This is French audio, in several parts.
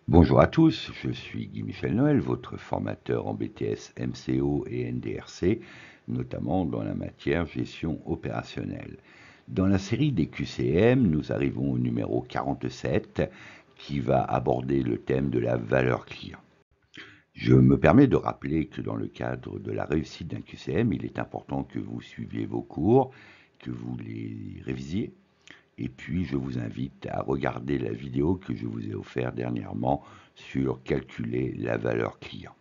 Bonjour à tous, je suis Guy-Michel Noël, votre formateur en BTS MCO et NDRC, notamment dans la matière gestion opérationnelle. Dans la série des QCM, nous arrivons au numéro 47 qui va aborder le thème de la valeur client. Je me permets de rappeler que dans le cadre de la réussite d'un QCM, il est important que vous suiviez vos cours, que vous les révisiez. Et puis, je vous invite à regarder la vidéo que je vous ai offerte dernièrement sur calculer la valeur client.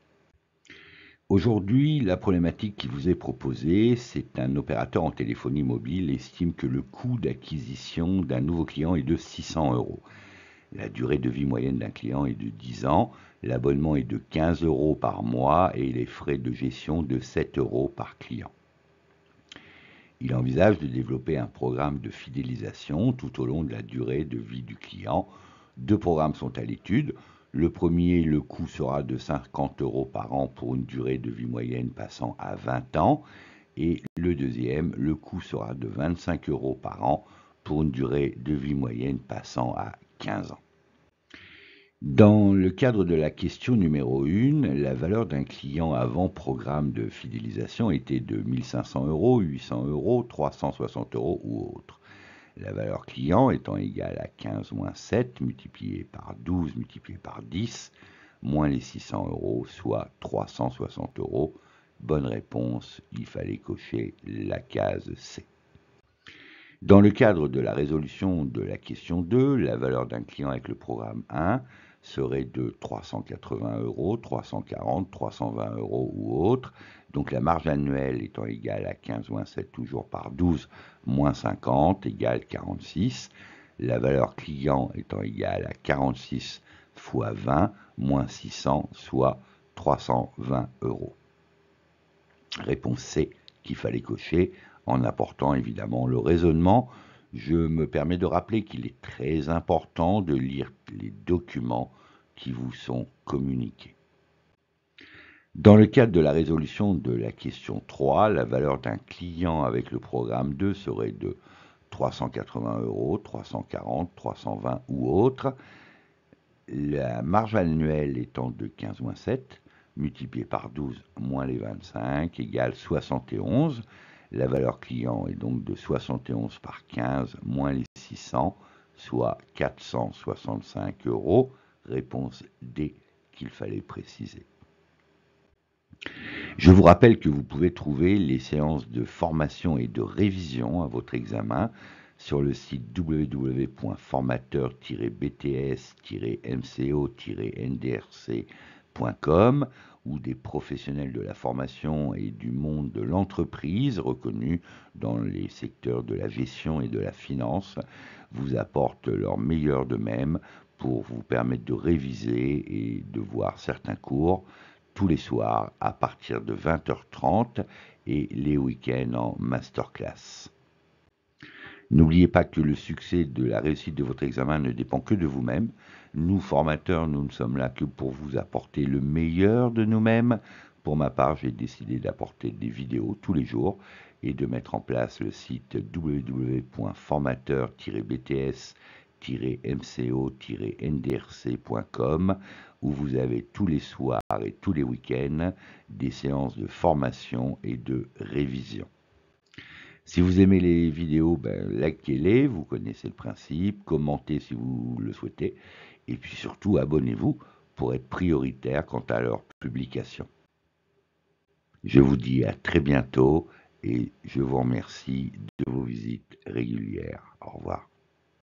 Aujourd'hui, la problématique qui vous est proposée, c'est un opérateur en téléphonie mobile estime que le coût d'acquisition d'un nouveau client est de 600 euros. La durée de vie moyenne d'un client est de 10 ans, l'abonnement est de 15 euros par mois et les frais de gestion de 7 euros par client. Il envisage de développer un programme de fidélisation tout au long de la durée de vie du client. Deux programmes sont à l'étude. Le premier, le coût sera de 50 euros par an pour une durée de vie moyenne passant à 20 ans. Et le deuxième, le coût sera de 25 euros par an pour une durée de vie moyenne passant à 15 ans. Dans le cadre de la question numéro 1, la valeur d'un client avant programme de fidélisation était de 1500 euros, 800 euros, 360 euros ou autre. La valeur client étant égale à 15 moins 7 multiplié par 12 multiplié par 10 moins les 600 euros, soit 360 euros. Bonne réponse, il fallait cocher la case C. Dans le cadre de la résolution de la question 2, la valeur d'un client avec le programme 1 serait de 380 euros, 340, 320 euros ou autre. Donc la marge annuelle étant égale à 15 moins 7 toujours par 12 moins 50 égale 46. La valeur client étant égale à 46 fois 20 moins 600 soit 320 euros. Réponse C qu'il fallait cocher en apportant évidemment le raisonnement. Je me permets de rappeler qu'il est très important de lire les documents qui vous sont communiqués. Dans le cadre de la résolution de la question 3, la valeur d'un client avec le programme 2 serait de 380 euros, 340, 320 ou autre. La marge annuelle étant de 15 moins 7, multiplié par 12 moins les 25 égale 71. La valeur client est donc de 71 par 15 moins les 600, soit 465 euros. Réponse D qu'il fallait préciser. Je vous rappelle que vous pouvez trouver les séances de formation et de révision à votre examen sur le site www.formateur-bts-mco-ndrc.com où des professionnels de la formation et du monde de l'entreprise reconnus dans les secteurs de la gestion et de la finance vous apportent leur meilleur d'eux-mêmes pour vous permettre de réviser et de voir certains cours tous les soirs à partir de 20h30 et les week-ends en masterclass. N'oubliez pas que le succès de la réussite de votre examen ne dépend que de vous-même. Nous, formateurs, nous ne sommes là que pour vous apporter le meilleur de nous-mêmes. Pour ma part, j'ai décidé d'apporter des vidéos tous les jours et de mettre en place le site www.formateur-bts-mco-ndrc.com où vous avez tous les soirs et tous les week-ends des séances de formation et de révision. Si vous aimez les vidéos, likez-les, vous connaissez le principe, commentez si vous le souhaitez, et puis surtout abonnez-vous pour être prioritaire quant à leur publication. Je vous dis à très bientôt et je vous remercie de vos visites régulières. Au revoir.